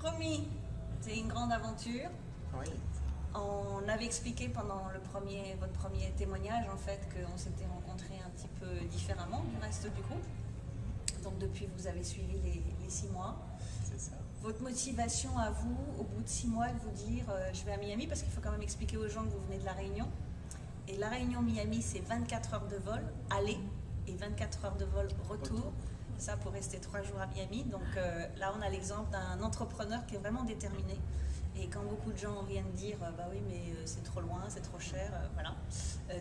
Promis, c'est une grande aventure. Oui. On avait expliqué pendant votre premier témoignage en fait qu'on s'était rencontrés un petit peu différemment du reste du groupe. Donc depuis vous avez suivi les 6 mois. C'est ça. Votre motivation à vous, au bout de 6 mois, de vous dire je vais à Miami, parce qu'il faut quand même expliquer aux gens que vous venez de La Réunion. Et La Réunion-Miami, c'est 24 heures de vol aller et 24 heures de vol retour. Ça pour rester 3 jours à Miami. Donc là, on a l'exemple d'un entrepreneur qui est vraiment déterminé. Et quand beaucoup de gens viennent dire bah oui, mais c'est trop loin, c'est trop cher, voilà.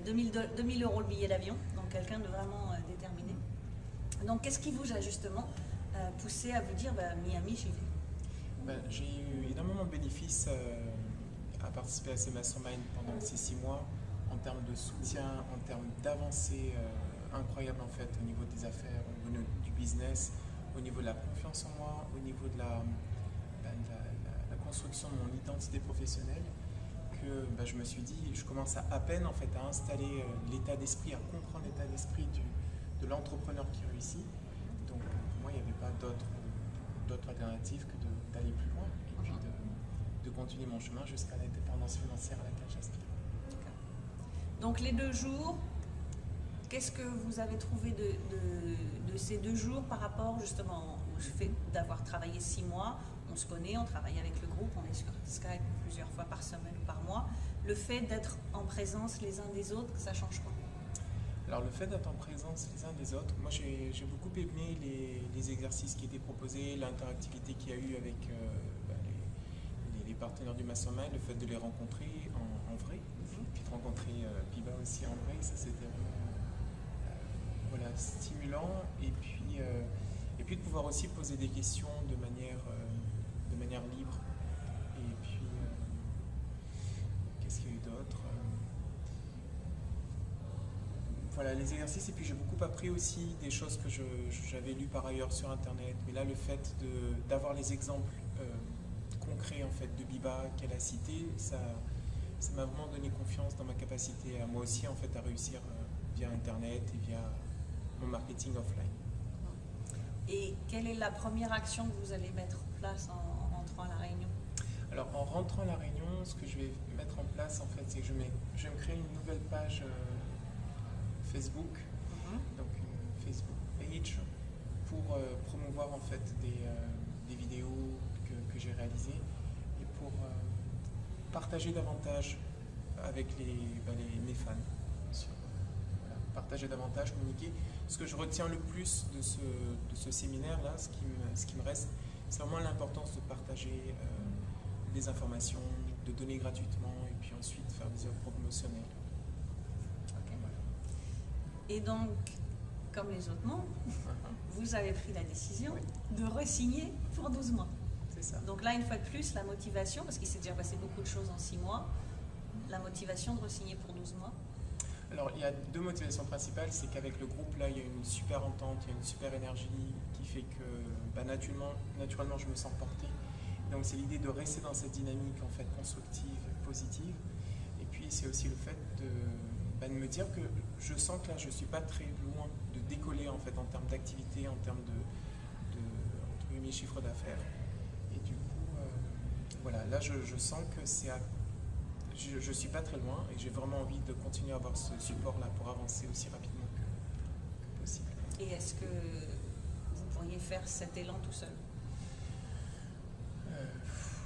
2000 € le billet d'avion, donc quelqu'un de vraiment déterminé. Donc qu'est-ce qui vous a justement poussé à vous dire bah, Miami, j'y vais? J'ai eu énormément de bénéfices à participer à ces masterminds pendant ces 6 mois, en termes de soutien, en termes d'avancées incroyables en fait, au niveau des affaires, au niveau du business, au niveau de la confiance en moi, au niveau de la construction de mon identité professionnelle, que je me suis dit, je commence à peine en fait à installer l'état d'esprit, à comprendre l'état d'esprit de l'entrepreneur qui réussit. Donc pour moi, il n'y avait pas d'autre alternative que d'aller plus loin et puis de continuer mon chemin jusqu'à l'indépendance financière à laquelle j'aspire. Donc les 2 jours, qu'est-ce que vous avez trouvé de ces 2 jours par rapport justement au fait d'avoir travaillé 6 mois? On se connaît, on travaille avec le groupe, on est sur Skype plusieurs fois par semaine ou par mois. Le fait d'être en présence les uns des autres, ça change quoi? Alors le fait d'être en présence les uns des autres, moi j'ai beaucoup aimé les exercices qui étaient proposés, l'interactivité qu'il y a eu avec les partenaires du Mastermind, le fait de les rencontrer en vrai, puis de rencontrer Biba aussi en vrai, ça c'était vraiment stimulant, et puis de pouvoir aussi poser des questions de manière libre. Et puis qu'est-ce qu'il y a eu d'autre? Voilà, les exercices, et puis j'ai beaucoup appris aussi des choses que j'avais lues par ailleurs sur internet, mais là le fait d'avoir les exemples concrets en fait de Biba qu'elle a cités, ça m'a vraiment donné confiance dans ma capacité à moi aussi en fait à réussir via internet et via mon marketing offline. Et quelle est la première action que vous allez mettre en place en rentrant à La Réunion? Alors en rentrant à La Réunion, ce que je vais mettre en place en fait, c'est que je vais me créer une nouvelle page Facebook, donc une Facebook page pour promouvoir en fait des vidéos que j'ai réalisées et pour partager davantage avec mes fans. Voilà, partager davantage, communiquer. Ce que je retiens le plus de ce séminaire-là, ce qui me reste, c'est vraiment l'importance de partager des informations, de donner gratuitement et puis ensuite faire des offres promotionnelles. Okay. Voilà. Et donc, comme les autres membres, vous avez pris la décision de re-signer pour 12 mois. C'est ça. Donc là, une fois de plus, la motivation, parce qu'il s'est déjà passé beaucoup de choses en 6 mois, la motivation de re-signer pour 12 mois. Alors, il y a 2 motivations principales. C'est qu'avec le groupe, là, il y a une super entente, il y a une super énergie qui fait que naturellement, je me sens porté. Donc, c'est l'idée de rester dans cette dynamique en fait constructive, positive. Et puis, c'est aussi le fait de me dire que je sens que là, je ne suis pas très loin de décoller en fait en termes d'activité, en termes entre guillemets, chiffre d'affaires. Et du coup, voilà, là, je sens que je ne suis pas très loin et j'ai vraiment envie de continuer à avoir ce support-là pour avancer aussi rapidement que possible. Et est-ce que vous pourriez faire cet élan tout seul?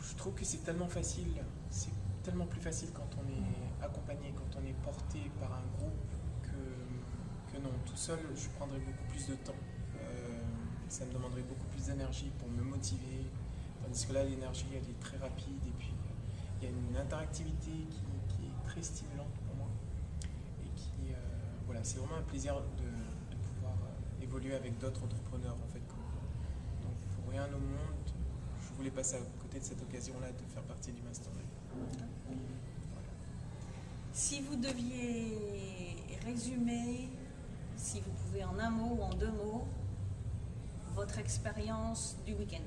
Je trouve que c'est tellement facile, c'est tellement plus facile quand on est accompagné, quand on est porté par un groupe que non. Tout seul, je prendrais beaucoup plus de temps. Ça me demanderait beaucoup plus d'énergie pour me motiver, tandis que là, l'énergie, elle est très rapide et puis il y a une interactivité qui est très stimulante pour moi et qui, voilà, c'est vraiment un plaisir de pouvoir évoluer avec d'autres entrepreneurs en fait comme moi. Donc pour rien au monde, je voulais passer à côté de cette occasion-là de faire partie du Mastermind. Voilà. Si vous deviez résumer, si vous pouvez en un mot ou en 2 mots, votre expérience du week-end.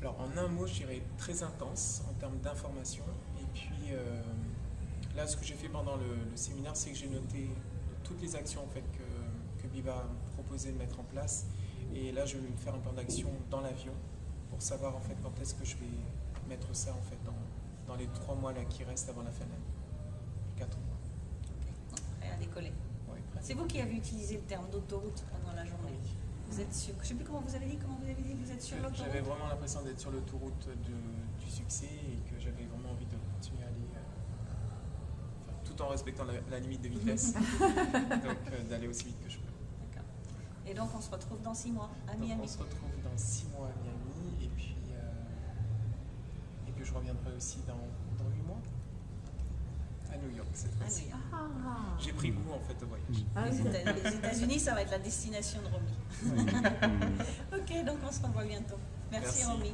Alors en un mot, je dirais très intense en termes d'information. Et puis là, ce que j'ai fait pendant le séminaire, c'est que j'ai noté toutes les actions en fait, que Biba proposait de mettre en place. Et là, je vais me faire un plan d'action dans l'avion pour savoir en fait quand est-ce que je vais mettre ça en fait dans les 3 mois là qui restent avant la fin de l'année. 4 mois. Prêt à décoller. Oui, presque. C'est vous qui avez utilisé le terme d'autoroute pendant la journée. Oui. Vous êtes sur, je ne sais plus comment vous avez dit, vous êtes sur l'autoroute. J'avais vraiment l'impression d'être sur l'autoroute du succès et que j'avais vraiment envie de continuer à aller, enfin, tout en respectant la limite de vitesse, donc d'aller aussi vite que je peux. D'accord. Et donc on se retrouve dans 6 mois à Donc, Miami. on se retrouve dans 6 mois à Miami et puis je reviendrai aussi dans 8 mois à New York cette Ah, fois-ci. oui. J'ai pris goût en fait au voyage. Les États-Unis, ça va être la destination de Romy. Ok, donc on se revoit bientôt. Merci. Merci. Romy.